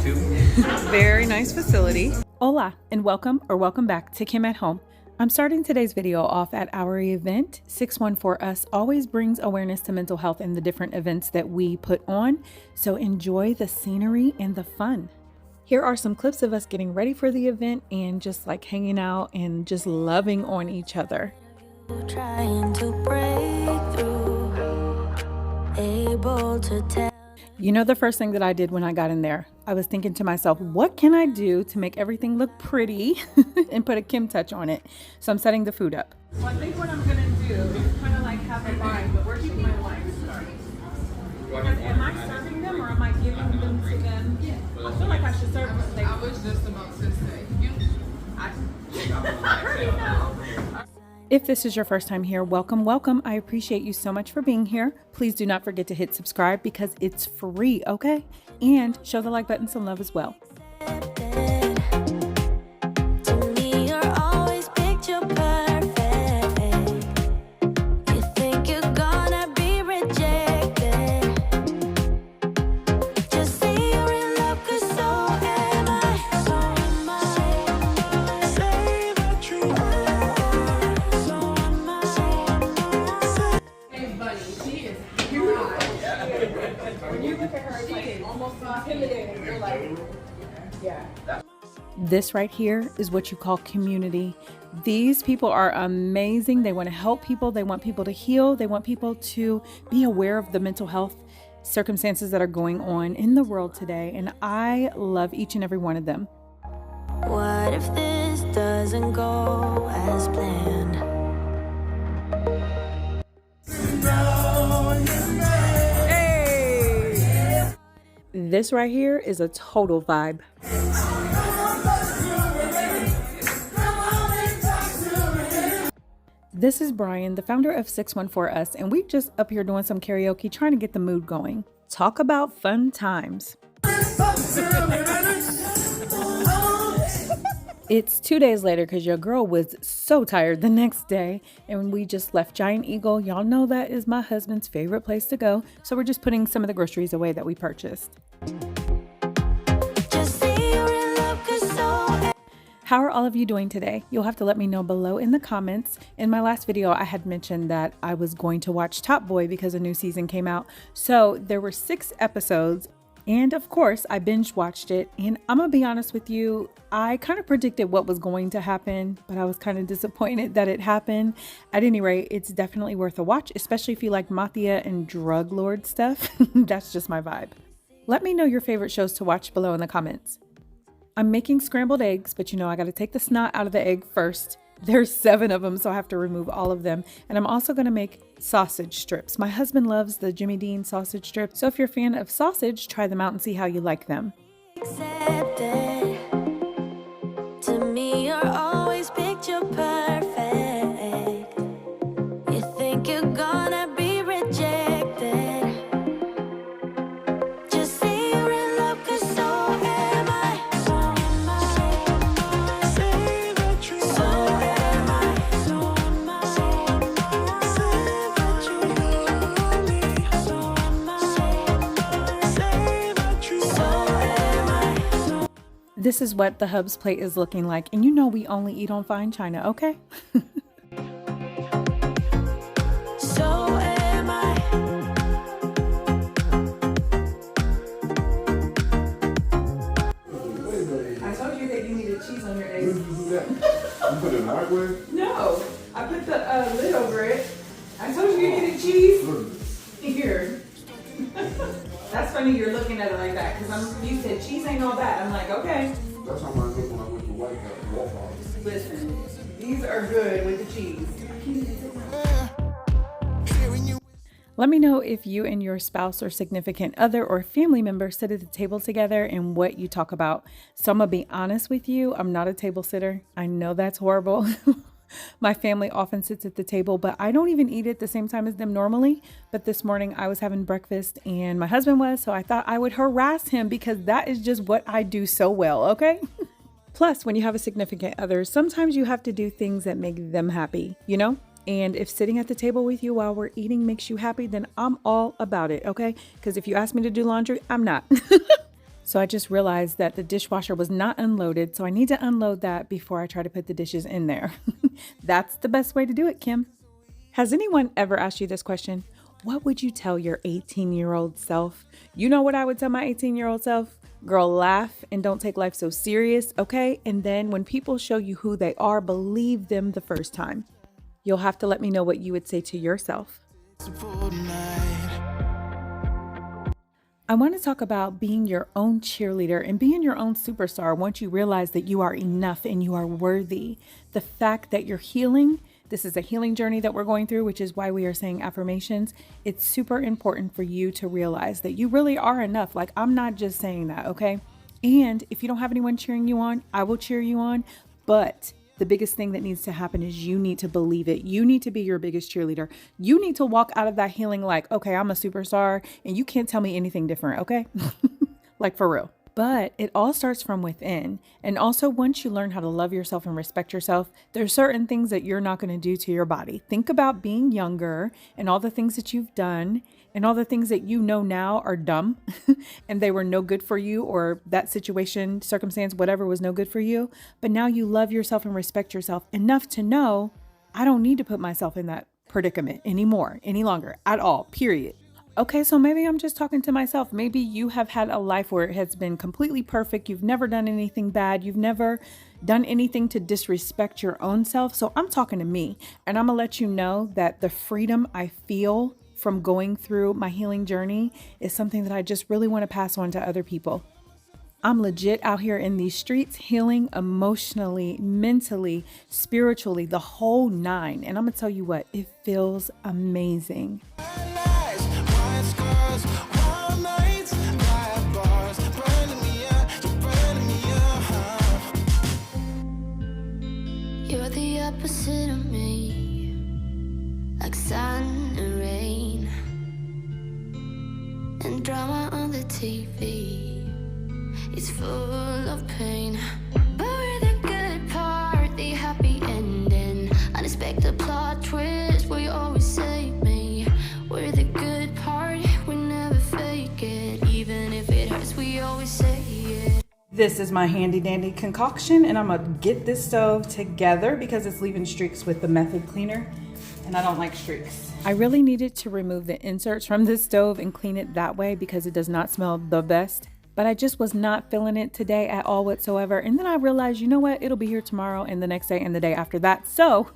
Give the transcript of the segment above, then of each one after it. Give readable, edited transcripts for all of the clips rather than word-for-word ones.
too. Very nice facility. Hola and welcome back to Kim at Home. I'm starting today's video off at our event. 614us always brings awareness to mental health in the different events that we put on. So enjoy the scenery and the fun. Here are some clips of us getting ready for the event and just like hanging out and just loving on each other. Trying to break through, able to tell. You know, the first thing that I did when I got in there, I was thinking to myself, what can I do to make everything look pretty and put a Kim touch on it? So I'm setting the food up. So I think what I'm going to do is kind of like have a line, but where should my wine start? Because am I serving them or am I giving them to them? I feel like I should serve them. I was just about to say, I already know. If this is your first time here, welcome, welcome. I appreciate you so much for being here. Please do not forget to hit subscribe because it's free, okay? And show the like button some love as well. To me, you're always picture perfect. You think you're gonna be rejected. Just say you're in love, 'cause so am I. So am I. Say that you are. So am I. Hey, buddy, she is beautiful. When you look at her, it's like almost intimidating. You're like, yeah. This right here is what you call community. These people are amazing. They want to help people. They want people to heal. They want people to be aware of the mental health circumstances that are going on in the world today. And I love each and every one of them. What if this doesn't go as planned? This right here is a total vibe. This is Brian, the founder of 614us, and we just up here doing some karaoke, trying to get the mood going. Talk about fun times. It's 2 days later because your girl was so tired the next day, and we just left Giant Eagle. Y'all know that is my husband's favorite place to go, so we're just putting some of the groceries away that we purchased. Just say you're in love, 'cause so. How are all of you doing today? You'll have to let me know below in the comments. In my last video, I had mentioned that I was going to watch Top Boy because a new season came out. So there were 6 episodes. And of course, I binge watched it, and I'm gonna be honest with you, I kind of predicted what was going to happen, but I was kind of disappointed that it happened. At any rate, it's definitely worth a watch, especially if you like mafia and drug lord stuff. That's just my vibe. Let me know your favorite shows to watch below in the comments. I'm making scrambled eggs, but you know I gotta take the snot out of the egg first. There's 7 of them, so I have to remove all of them. And I'm also gonna make sausage strips. My husband loves the Jimmy Dean sausage strips. So if you're a fan of sausage, try them out and see how you like them. Accepted. To me, you're always picture perfect. You think you're gonna be rejected. Just say you're in love, 'cause so am I. So am I. Say that you are. So am I. So am I. Say that you love me. So am I. Say that you are. This is what the hub's plate is looking like. And you know we only eat on fine china, okay? So am I. I told you that you needed cheese on your eggs. You put it in the microwave? No, I put the lid over it. I told you you needed cheese. Here. That's funny you're looking at it like that, because you said cheese ain't all that. I'm like, okay. That's how I look when I went to White House, Waffle House. Listen, these are good with the cheese. Let me know if you and your spouse or significant other or family member sit at the table together and what you talk about. So I'm gonna be honest with you, I'm not a table sitter. I know that's horrible. My family often sits at the table, but I don't even eat at the same time as them normally. But this morning I was having breakfast and my husband was, so I thought I would harass him because that is just what I do so well, okay? Plus, when you have a significant other, sometimes you have to do things that make them happy, you know? And if sitting at the table with you while we're eating makes you happy, then I'm all about it, okay? Because if you ask me to do laundry, I'm not. So I just realized that the dishwasher was not unloaded, so I need to unload that before I try to put the dishes in there. That's the best way to do it, Kim. Has anyone ever asked you this question? What would you tell your 18-year-old self? You know what I would tell my 18-year-old self? Girl, laugh and don't take life so serious, okay? And then when people show you who they are, believe them the first time. You'll have to let me know what you would say to yourself. I want to talk about being your own cheerleader and being your own superstar once you realize that you are enough and you are worthy. The fact that you're healing, this is a healing journey that we're going through, which is why we are saying affirmations. It's super important for you to realize that you really are enough. Like, I'm not just saying that, okay? And if you don't have anyone cheering you on, I will cheer you on. But the biggest thing that needs to happen is you need to believe it. You need to be your biggest cheerleader. You need to walk out of that healing like, okay, I'm a superstar and you can't tell me anything different, okay? Like, for real. But it all starts from within. And also, once you learn how to love yourself and respect yourself, there's certain things that you're not going to do to your body. Think about being younger and all the things that you've done and all the things that you know now are dumb and they were no good for you, or that situation, circumstance, whatever was no good for you. But now you love yourself and respect yourself enough to know, I don't need to put myself in that predicament anymore, any longer, at all, period. Okay, so maybe I'm just talking to myself. Maybe you have had a life where it has been completely perfect. You've never done anything bad. You've never done anything to disrespect your own self. So I'm talking to me, and I'm gonna let you know that the freedom I feel from going through my healing journey is something that I just really want to pass on to other people. I'm legit out here in these streets healing emotionally, mentally, spiritually, the whole nine. And I'm gonna tell you what, it feels amazing. You're the opposite of me, like sun and rain, and drama on the TV. It's full of pain, but we're the good part, the happy ending, unexpected plot twist. We always save me. We're the good part, we never fake it, even if it hurts. We always say it. This is my handy dandy concoction, and I'm gonna get this stove together because it's leaving streaks with the method cleaner, and I don't like streaks. I really needed to remove the inserts from this stove and clean it that way because it does not smell the best, but I just was not feeling it today at all whatsoever. And then I realized, you know what, it'll be here tomorrow and the next day and the day after that. So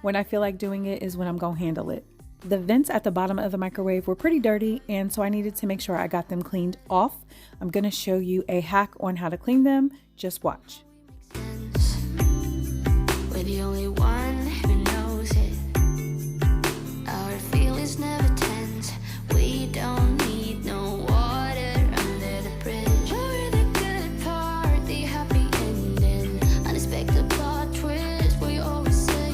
when I feel like doing it is when I'm gonna handle it. The vents at the bottom of the microwave were pretty dirty, and so I needed to make sure I got them cleaned off. I'm gonna show you a hack on how to clean them. Just watch. We're the only one who knows it. Our feelings never tense. We don't need no water under the bridge. We're the good part, the happy ending, unexpected plot twist. We always say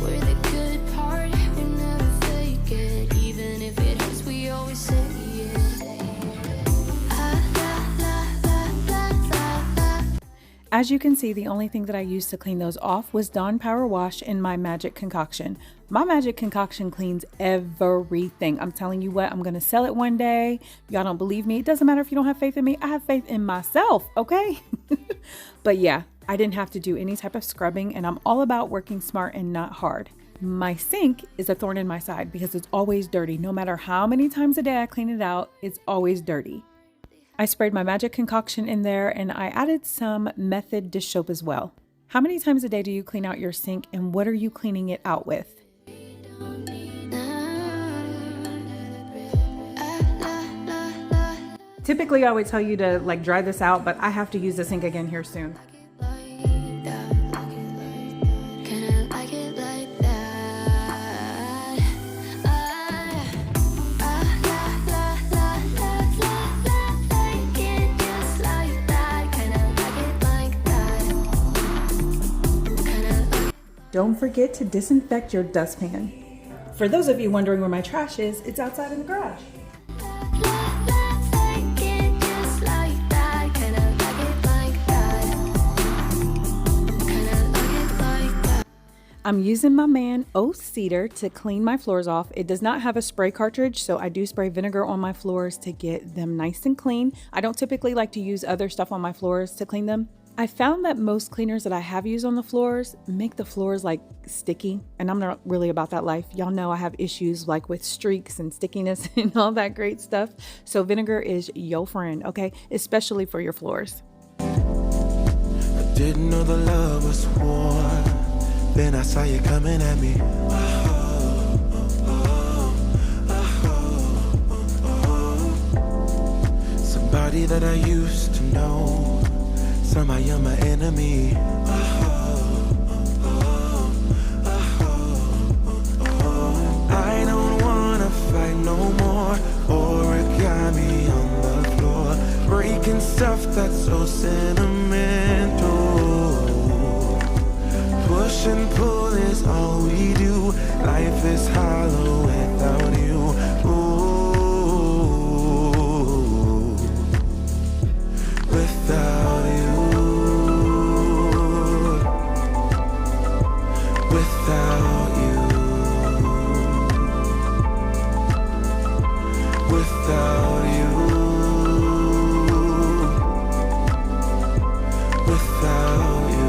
we're the good part, we never fake it, even if it hurts. We always say it. As you can see, the only thing that I used to clean those off was Dawn Power Wash in my Magic Concoction. My Magic Concoction cleans everything. I'm telling you what, I'm gonna sell it one day. Y'all don't believe me? It doesn't matter if you don't have faith in me. I have faith in myself, okay? But yeah, I didn't have to do any type of scrubbing, and I'm all about working smart and not hard. My sink is a thorn in my side because it's always dirty. No matter how many times a day I clean it out, it's always dirty. I sprayed my Magic Concoction in there, and I added some Method dish soap as well. How many times a day do you clean out your sink, and what are you cleaning it out with? Typically, I would tell you to like dry this out, but I have to use the sink again here soon. Don't forget to disinfect your dustpan. For those of you wondering where my trash is, it's outside in the garage. I'm using my man 𝐷𝐷 to clean my floors off. It does not have a spray cartridge, so I do spray vinegar on my floors to get them nice and clean. I don't typically like to use other stuff on my floors to clean them. I found that most cleaners that I have used on the floors make the floors like sticky, and I'm not really about that life. Y'all know I have issues like with streaks and stickiness and all that great stuff. So vinegar is your friend, okay? Especially for your floors. I didn't know the love was war. Then I saw you coming at me. Somebody that I used to know. Somehow you're my enemy. I don't wanna fight no more. Origami on the floor, breaking stuff that's so sentimental. Push and pull is all we do. Life is hollow without you. Ooh, without you. Without you. Without you. Without you.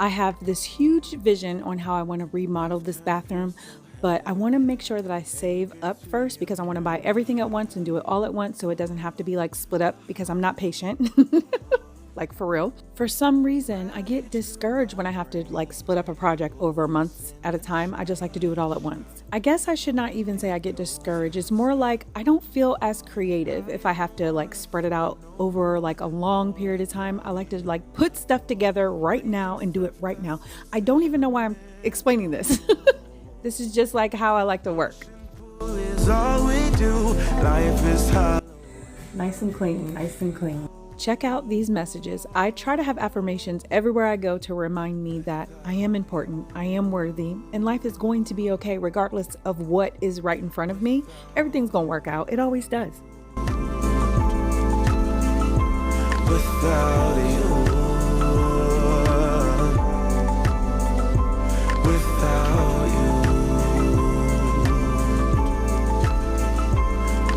I have this huge vision on how I want to remodel this bathroom, but I want to make sure that I save up first because I want to buy everything at once and do it all at once so it doesn't have to be like split up because I'm not patient. Like for real. For some reason, I get discouraged when I have to like split up a project over months at a time. I just like to do it all at once. I guess I should not even say I get discouraged. It's more like I don't feel as creative if I have to like spread it out over like a long period of time. I like to like put stuff together right now and do it right now. I don't even know why I'm explaining this. This is just like how I like to work. Is all we do. Life is hard. Nice and clean, nice and clean. Check out these messages. I try to have affirmations everywhere I go to remind me that I am important, I am worthy, and life is going to be okay regardless of what is right in front of me. Everything's gonna work out. It always does. Without you. Without you.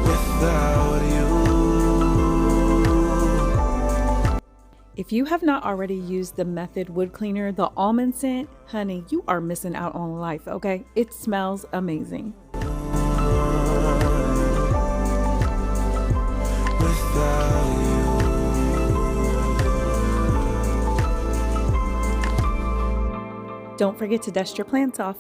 Without you. If you have not already used the Method wood cleaner, the almond scent, honey, you are missing out on life, okay? It smells amazing. Without you. Don't forget to dust your plants off.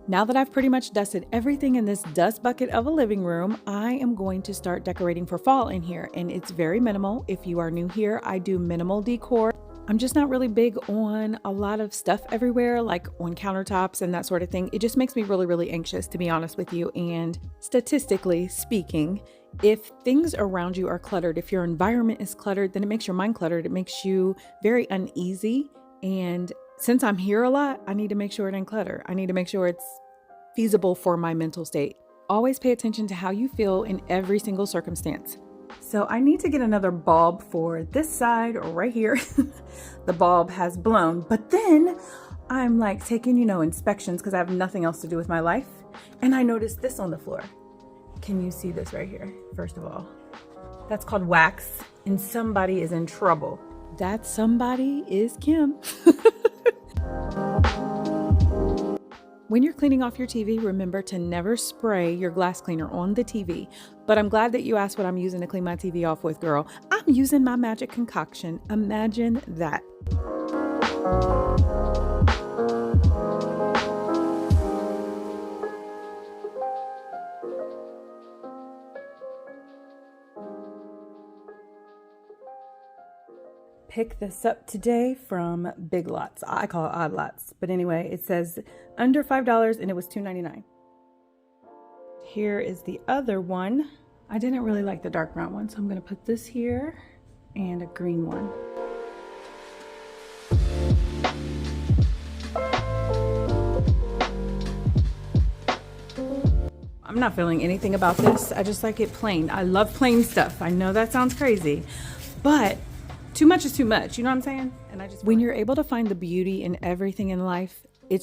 Now that I've pretty much dusted everything in this dust bucket of a living room, I am going to start decorating for fall in here, and it's very minimal. If you are new here, I do minimal decor. I'm just not really big on a lot of stuff everywhere, like on countertops and that sort of thing. It just makes me really, really anxious, to be honest with you. And statistically speaking, if things around you are cluttered, if your environment is cluttered, then it makes your mind cluttered. It makes you very uneasy. And since I'm here a lot, I need to make sure it ain't clutter. I need to make sure it's feasible for my mental state. Always pay attention to how you feel in every single circumstance. So I need to get another bulb for this side right here. The bulb has blown, but then I'm like taking, inspections because I have nothing else to do with my life. And I noticed this on the floor. Can you see this right here? First of all, that's called wax, and somebody is in trouble. That somebody is Kim. When you're cleaning off your TV, remember to never spray your glass cleaner on the TV. But I'm glad that you asked what I'm using to clean my TV off with, girl. I'm using my magic concoction. Imagine that. Pick this up today from Big Lots. I call it Odd Lots. But anyway, it says under $5 and it was $2.99. Here is the other one. I didn't really like the dark brown one, so I'm going to put this here and a green one. I'm not feeling anything about this. I just like it plain. I love plain stuff. I know that sounds crazy, but too much is too much, you know what I'm saying? And when you're able to find the beauty in everything in life, it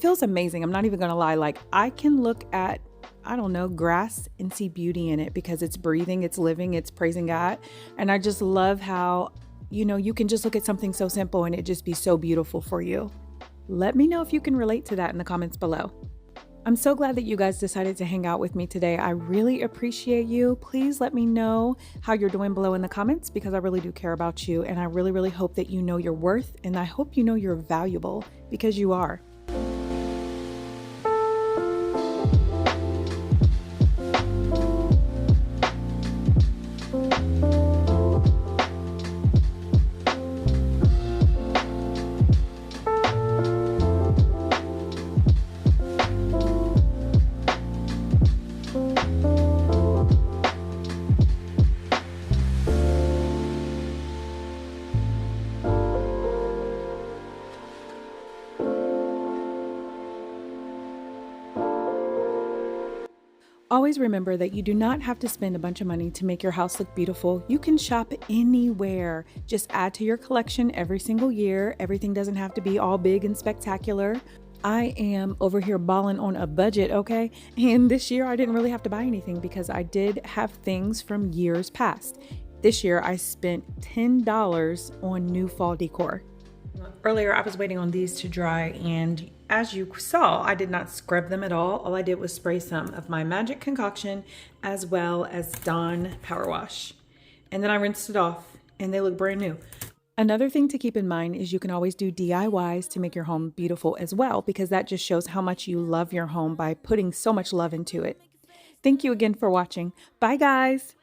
feels amazing. I'm not even gonna lie. Like, I can look at, I don't know, grass and see beauty in it because it's breathing, it's living, it's praising God. And I just love how, you know, you can just look at something so simple and it just be so beautiful for you. Let me know if you can relate to that in the comments below. I'm so glad that you guys decided to hang out with me today. I really appreciate you. Please let me know how you're doing below in the comments because I really do care about you. And I really, really hope that you know your worth. And I hope you know you're valuable because you are. Always remember that you do not have to spend a bunch of money to make your house look beautiful. You can shop anywhere. Just add to your collection every single year. Everything doesn't have to be all big and spectacular. I am over here balling on a budget, okay? And this year I didn't really have to buy anything because I did have things from years past. This year I spent $10 on new fall decor. Earlier I was waiting on these to dry, and as you saw, I did not scrub them at all. All I did was spray some of my magic concoction as well as Dawn power wash. And then I rinsed it off and they look brand new. Another thing to keep in mind is you can always do DIYs to make your home beautiful as well, because that just shows how much you love your home by putting so much love into it. Thank you again for watching. Bye guys.